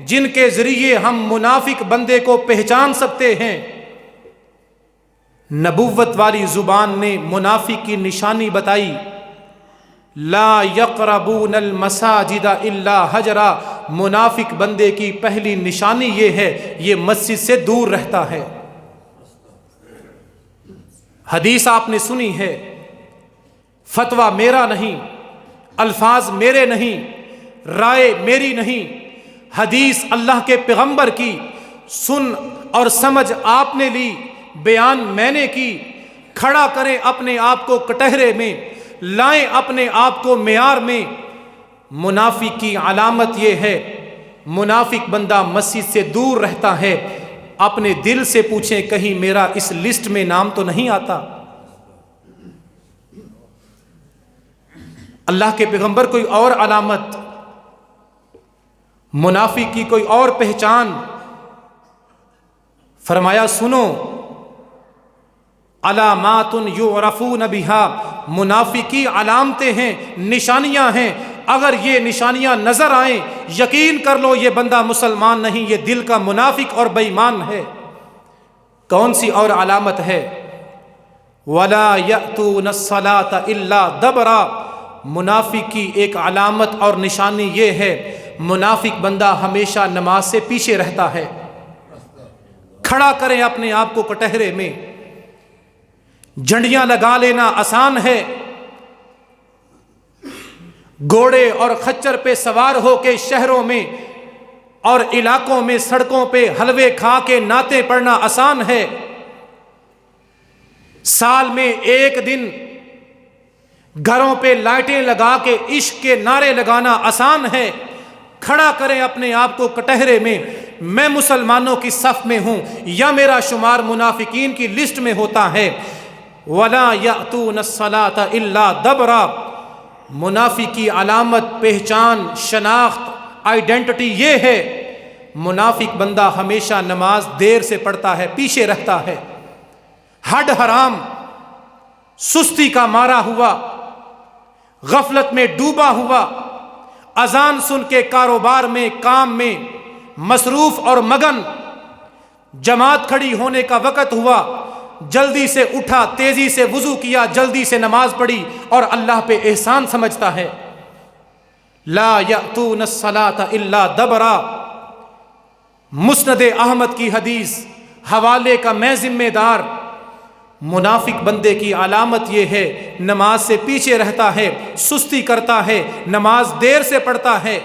جن کے ذریعے ہم منافق بندے کو پہچان سکتے ہیں۔ نبوت والی زبان نے منافق کی نشانی بتائی، لا یقربون المساجد الا حجرا، منافق بندے کی پہلی نشانی یہ ہے یہ مسجد سے دور رہتا ہے۔ حدیث آپ نے سنی ہے، فتویٰ میرا نہیں، الفاظ میرے نہیں، رائے میری نہیں، حدیث اللہ کے پیغمبر کی، سن اور سمجھ آپ نے لی، بیان میں نے کی۔ کھڑا کریں اپنے آپ کو کٹہرے میں، لائیں اپنے آپ کو معیار میں۔ منافق کی علامت یہ ہے، منافق بندہ مسجد سے دور رہتا ہے۔ اپنے دل سے پوچھیں کہیں میرا اس لسٹ میں نام تو نہیں آتا۔ اللہ کے پیغمبر کوئی اور علامت، منافق کی کوئی اور پہچان، فرمایا سنو، علامات یعرفون بہا، منافق کی علامتیں ہیں، نشانیاں ہیں، اگر یہ نشانیاں نظر آئیں یقین کر لو یہ بندہ مسلمان نہیں، یہ دل کا منافق اور بے ایمان ہے۔ کون سی اور علامت ہے؟ وَلَا يَأْتُونَ الصَّلَاةَ إِلَّا دَبْرًا، منافق کی ایک علامت اور نشانی یہ ہے، منافق بندہ ہمیشہ نماز سے پیچھے رہتا ہے۔ کھڑا کریں اپنے آپ کو کٹہرے میں، جھنڈیاں لگا لینا آسان ہے، گھوڑے اور خچر پہ سوار ہو کے شہروں میں اور علاقوں میں سڑکوں پہ حلوے کھا کے نعتیں پڑھنا آسان ہے، سال میں ایک دن گھروں پہ لائٹیں لگا کے عشق کے نعرے لگانا آسان ہے۔ کھڑا کریں اپنے آپ کو کٹہرے میں مسلمانوں کی صف میں ہوں یا میرا شمار منافقین کی لسٹ میں ہوتا ہے۔ وَلَا يَأْتُونَ الصَّلَاةَ إِلَّا دَبْرًا، منافق کی علامت، پہچان، شناخت، آئیڈینٹی یہ ہے، منافق بندہ ہمیشہ نماز دیر سے پڑھتا ہے، پیچھے رہتا ہے، ہڈ حرام، سستی کا مارا ہوا، غفلت میں ڈوبا ہوا، اذان سن کے کاروبار میں، کام میں مصروف اور مگن، جماعت کھڑی ہونے کا وقت ہوا، جلدی سے اٹھا، تیزی سے وضو کیا، جلدی سے نماز پڑھی اور اللہ پہ احسان سمجھتا ہے۔ لا یأتون الصلاۃ الا دبرا، مسند احمد کی حدیث، حوالے کا میں ذمہ دار۔ منافق بندے کی علامت یہ ہے، نماز سے پیچھے رہتا ہے، سستی کرتا ہے، نماز دیر سے پڑھتا ہے۔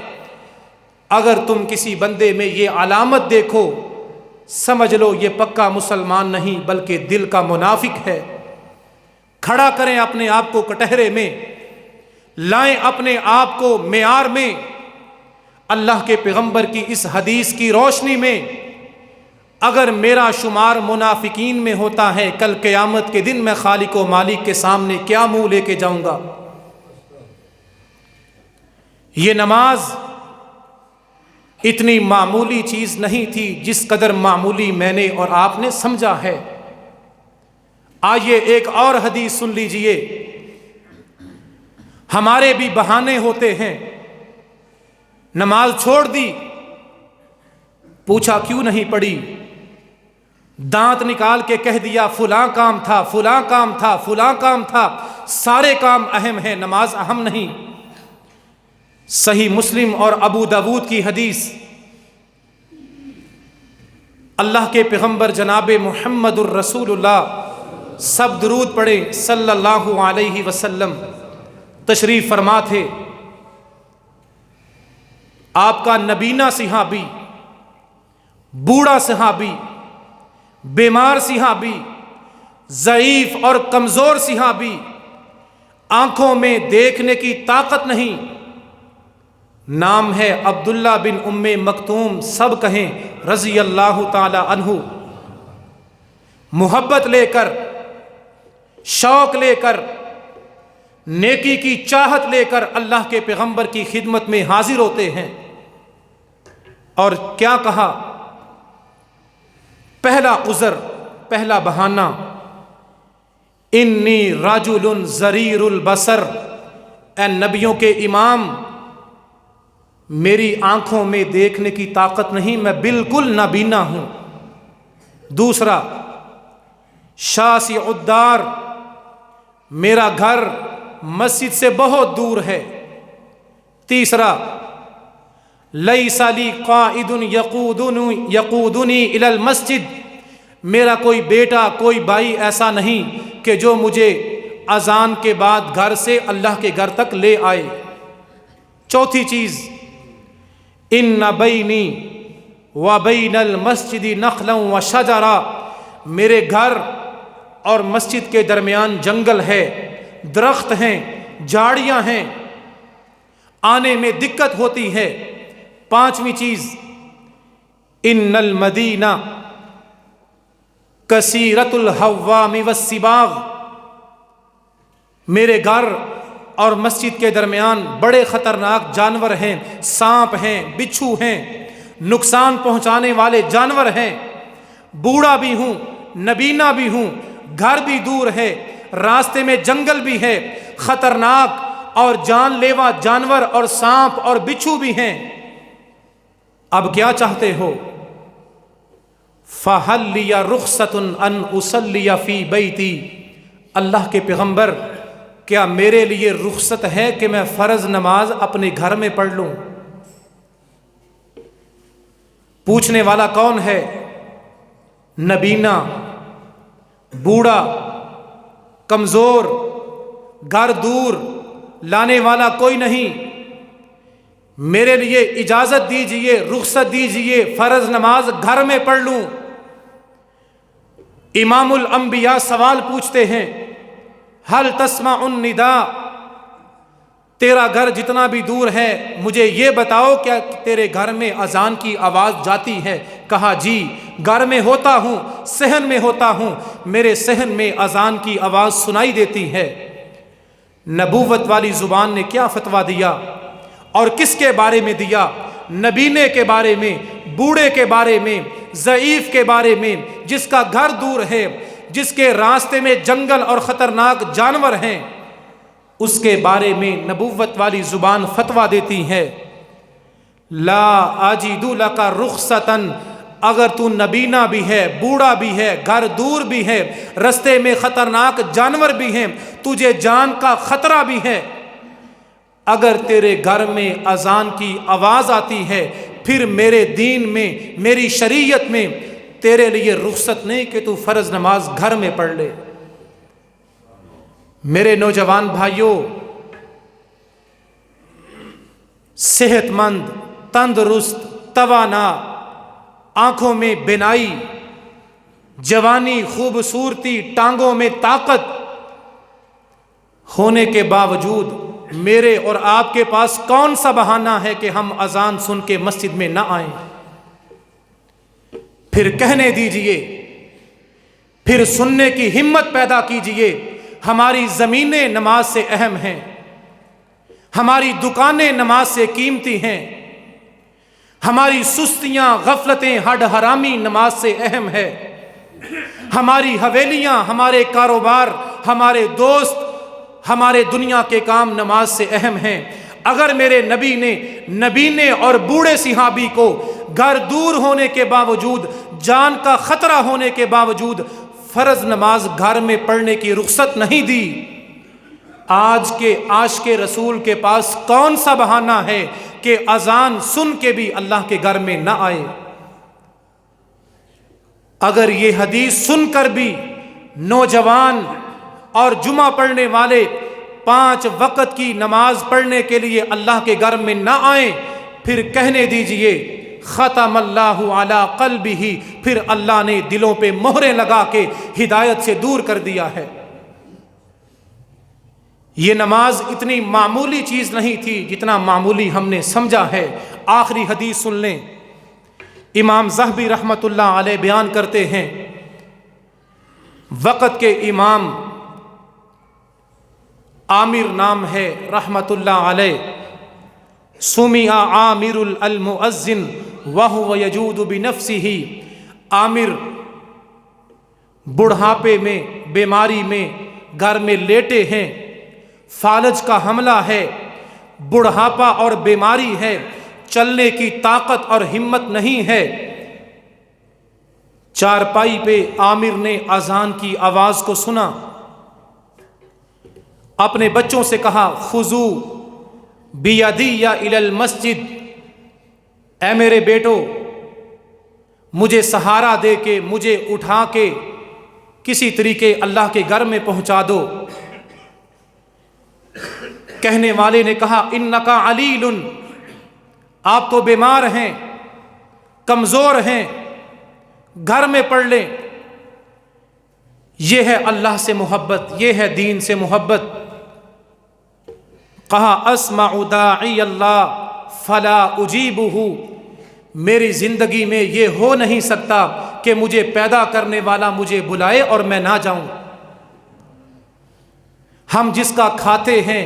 اگر تم کسی بندے میں یہ علامت دیکھو سمجھ لو یہ پکا مسلمان نہیں بلکہ دل کا منافق ہے۔ کھڑا کریں اپنے آپ کو کٹہرے میں، لائیں اپنے آپ کو معیار میں، اللہ کے پیغمبر کی اس حدیث کی روشنی میں۔ اگر میرا شمار منافقین میں ہوتا ہے، کل قیامت کے دن میں خالق و مالک کے سامنے کیا منہ لے کے جاؤں گا؟ یہ نماز اتنی معمولی چیز نہیں تھی جس قدر معمولی میں نے اور آپ نے سمجھا ہے۔ آئیے ایک اور حدیث سن لیجئے۔ ہمارے بھی بہانے ہوتے ہیں، نماز چھوڑ دی، پوچھا کیوں نہیں پڑھی، دانت نکال کے کہہ دیا فلاں کام تھا، فلاں کام تھا، فلاں کام تھا، سارے کام اہم ہیں، نماز اہم نہیں۔ صحیح مسلم اور ابو داود کی حدیث، اللہ کے پیغمبر جناب محمد الرسول اللہ، سب درود پڑھیں صلی اللہ علیہ وسلم، تشریف فرما تھے۔ آپ کا نبینا صحابی، بوڑھا صحابی، بیمار صحابی، ضعیف اور کمزور صحابی، آنکھوں میں دیکھنے کی طاقت نہیں، نام ہے عبداللہ بن ام مکتوم، سب کہیں رضی اللہ تعالی عنہ۔ محبت لے کر، شوق لے کر، نیکی کی چاہت لے کر اللہ کے پیغمبر کی خدمت میں حاضر ہوتے ہیں، اور کیا کہا؟ پہلا عذر، پہلا بہانہ، انی رجل ضریر البصر، اے نبیوں کے امام، میری آنکھوں میں دیکھنے کی طاقت نہیں، میں بالکل نابینا ہوں۔ دوسرا، شاسع الدار، میرا گھر مسجد سے بہت دور ہے۔ تیسرا، لیس لی قائد یقودنی الی المسجد، میرا کوئی بیٹا، کوئی بھائی ایسا نہیں کہ جو مجھے اذان کے بعد گھر سے اللہ کے گھر تک لے آئے۔ چوتھی چیز، ان بینی و بین المسجد نخلا و شجرا، میرے گھر اور مسجد کے درمیان جنگل ہے، درخت ہیں، جھاڑیاں ہیں، آنے میں دقت ہوتی ہے۔ پانچویں چیز، ان المدینہ کثیرۃ الحوام والسباغ، میرے گھر اور مسجد کے درمیان بڑے خطرناک جانور ہیں، سانپ ہیں، بچھو ہیں، نقصان پہنچانے والے جانور ہیں، بوڑھا بھی ہوں، نبینا بھی ہوں، گھر بھی دور ہے، راستے میں جنگل بھی ہے، خطرناک اور جان لیوا جانور اور سانپ اور بچھو بھی ہیں، اب کیا چاہتے ہو؟ فَهَلْ لِيَ رُخْصَةٌ أَنْ أُصَلِّيَ فِي بَيْتِي، اللہ کے پیغمبر کیا میرے لیے رخصت ہے کہ میں فرض نماز اپنے گھر میں پڑھ لوں؟ پوچھنے والا کون ہے؟ نبینا، بوڑھا، کمزور، گھر دور، لانے والا کوئی نہیں، میرے لیے اجازت دیجئے، رخصت دیجئے، فرض نماز گھر میں پڑھ لوں۔ امام الانبیاء سوال پوچھتے ہیں، حل تسمع النداء، تیرا گھر جتنا بھی دور ہے مجھے یہ بتاؤ کیا تیرے گھر میں اذان کی آواز جاتی ہے؟ کہا جی، گھر میں ہوتا ہوں، صحن میں ہوتا ہوں، میرے صحن میں اذان کی آواز سنائی دیتی ہے۔ نبوت والی زبان نے کیا فتویٰ دیا اور کس کے بارے میں دیا؟ نبینے کے بارے میں، بوڑھے کے بارے میں، ضعیف کے بارے میں، جس کا گھر دور ہے، جس کے راستے میں جنگل اور خطرناک جانور ہیں، اس کے بارے میں نبوت والی زبان فتویٰ دیتی ہے۔ لا اجد لک رخصتاً، اگر تو نبینا بھی ہے، بوڑھا بھی ہے، گھر دور بھی ہے، رستے میں خطرناک جانور بھی ہیں، تجھے جان کا خطرہ بھی ہے، اگر تیرے گھر میں اذان کی آواز آتی ہے، پھر میرے دین میں، میری شریعت میں تیرے لیے رخصت نہیں کہ تو فرض نماز گھر میں پڑھ لے۔ میرے نوجوان بھائیوں، صحت مند، تندرست، توانا، آنکھوں میں بینائی، جوانی، خوبصورتی، ٹانگوں میں طاقت ہونے کے باوجود میرے اور آپ کے پاس کون سا بہانہ ہے کہ ہم اذان سن کے مسجد میں نہ آئیں؟ پھر کہنے دیجئے، پھر سننے کی ہمت پیدا کیجئے، ہماری زمینیں نماز سے اہم ہیں، ہماری دکانیں نماز سے قیمتی ہیں، ہماری سستیاں، غفلتیں، ہڈ حرامی نماز سے اہم ہے، ہماری حویلیاں، ہمارے کاروبار، ہمارے دوست، ہمارے دنیا کے کام نماز سے اہم ہیں۔ اگر میرے نبی نے نبینے اور بوڑھے صحابی کو گھر دور ہونے کے باوجود، جان کا خطرہ ہونے کے باوجود فرض نماز گھر میں پڑھنے کی رخصت نہیں دی، آج کے عاشق رسول کے پاس کون سا بہانہ ہے کہ اذان سن کے بھی اللہ کے گھر میں نہ آئے؟ اگر یہ حدیث سن کر بھی نوجوان اور جمعہ پڑھنے والے 5 وقت کی نماز پڑھنے کے لیے اللہ کے گھر میں نہ آئیں، پھر کہنے دیجئے ختم اللہ علی قلبہ، پھر اللہ نے دلوں پہ مہریں لگا کے ہدایت سے دور کر دیا ہے۔ یہ نماز اتنی معمولی چیز نہیں تھی جتنا معمولی ہم نے سمجھا ہے۔ آخری حدیث سن لیں، امام ذہبی رحمۃ اللہ علیہ بیان کرتے ہیں، وقت کے امام عامر نام ہے رحمۃ اللہ علیہ، سمع عامر المؤذن وهو يجود بنفسه، عامر بڑھاپے میں، بیماری میں، گھر میں لیٹے ہیں، فالج کا حملہ ہے، بڑھاپا اور بیماری ہے، چلنے کی طاقت اور ہمت نہیں ہے، چارپائی پہ عامر نے اذان کی آواز کو سنا، اپنے بچوں سے کہا خذو بیدی الی المسجد، اے میرے بیٹو مجھے سہارا دے کے، مجھے اٹھا کے کسی طریقے اللہ کے گھر میں پہنچا دو۔ کہنے والے نے کہا انک علیل، آپ تو بیمار ہیں، کمزور ہیں، گھر میں پڑھ لیں۔ یہ ہے اللہ سے محبت، یہ ہے دین سے محبت۔ کہا اسمع داعی اللہ فلا اجیبہ، میری زندگی میں یہ ہو نہیں سکتا کہ مجھے پیدا کرنے والا مجھے بلائے اور میں نہ جاؤں۔ ہم جس کا کھاتے ہیں،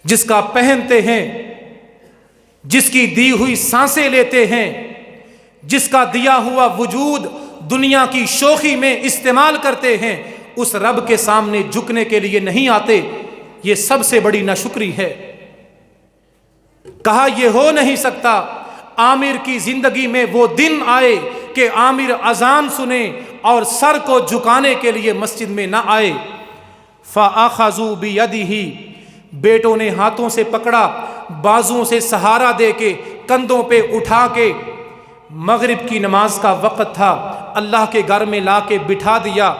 جس کا پہنتے ہیں، جس کی دی ہوئی سانسیں لیتے ہیں، جس کا دیا ہوا وجود دنیا کی شوخی میں استعمال کرتے ہیں، اس رب کے سامنے جھکنے کے لیے نہیں آتے، یہ سب سے بڑی ناشکری ہے۔ کہا یہ ہو نہیں سکتا عامر کی زندگی میں وہ دن آئے کہ عامر اذان سنے اور سر کو جھکانے کے لیے مسجد میں نہ آئے۔ فَأَخَذُوا بِيَدِهِ، بیٹوں نے ہاتھوں سے پکڑا، بازوں سے سہارا دے کے، کندھوں پہ اٹھا کے، مغرب کی نماز کا وقت تھا، اللہ کے گھر میں لا کے بٹھا دیا۔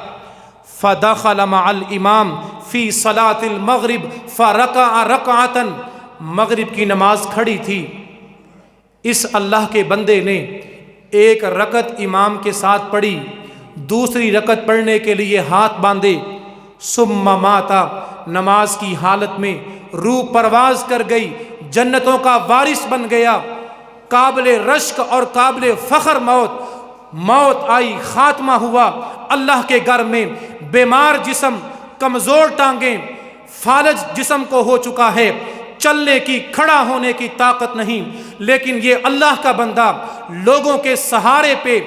فَدَخَلَ مَعَ الْإِمَامِ فِي صَلَاةِ الْمَغْرِبِ فَرَكَعَ رَكْعَةً، مغرب کی نماز کھڑی تھی، اس اللہ کے بندے نے ایک رکعت امام کے ساتھ پڑھی، دوسری رکعت پڑھنے کے لیے ہاتھ باندھے، ثم مات، نماز کی حالت میں روح پرواز کر گئی، جنتوں کا وارث بن گیا، قابل رشک اور قابل فخر موت آئی، خاتمہ ہوا اللہ کے گھر میں، بیمار جسم، کمزور ٹانگیں، فالج جسم کو ہو چکا ہے، چلنے کی، کھڑا ہونے کی طاقت نہیں، لیکن یہ اللہ کا بندہ لوگوں کے سہارے پہ،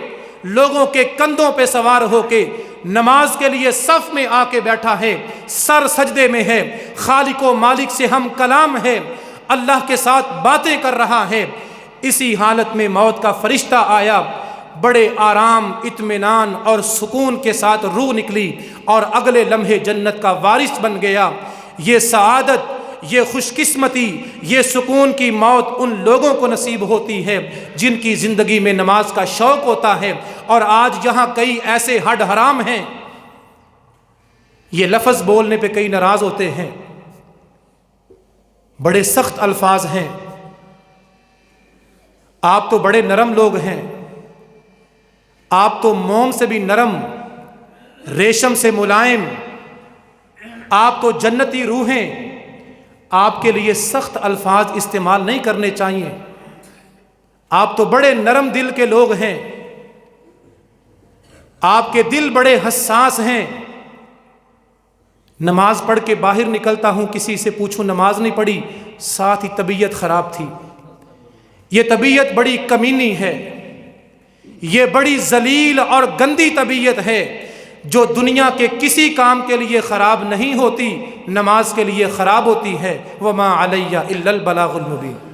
لوگوں کے کندھوں پہ سوار ہو کے نماز کے لیے صف میں آ کے بیٹھا ہے، سر سجدے میں ہے، خالق و مالک سے ہم کلام ہے، اللہ کے ساتھ باتیں کر رہا ہے۔ اسی حالت میں موت کا فرشتہ آیا، بڑے آرام، اطمینان اور سکون کے ساتھ روح نکلی اور اگلے لمحے جنت کا وارث بن گیا۔ یہ سعادت، یہ خوش قسمتی، یہ سکون کی موت ان لوگوں کو نصیب ہوتی ہے جن کی زندگی میں نماز کا شوق ہوتا ہے، اور آج یہاں کئی ایسے ہڈ حرام ہیں، یہ لفظ بولنے پہ کئی ناراض ہوتے ہیں، بڑے سخت الفاظ ہیں، آپ تو بڑے نرم لوگ ہیں، آپ تو موم سے بھی نرم، ریشم سے ملائم، آپ تو جنتی روحیں، آپ کے لیے سخت الفاظ استعمال نہیں کرنے چاہیے، آپ تو بڑے نرم دل کے لوگ ہیں، آپ کے دل بڑے حساس ہیں۔ نماز پڑھ کے باہر نکلتا ہوں، کسی سے پوچھوں نماز نہیں پڑھی، ساتھ ہی طبیعت خراب تھی۔ یہ طبیعت بڑی کمینی ہے، یہ بڑی ذلیل اور گندی طبیعت ہے جو دنیا کے کسی کام کے لیے خراب نہیں ہوتی، نماز کے لیے خراب ہوتی ہے۔ وَمَا عَلَيَّ إِلَّا الْبَلَاغُ الْمُبِينُ۔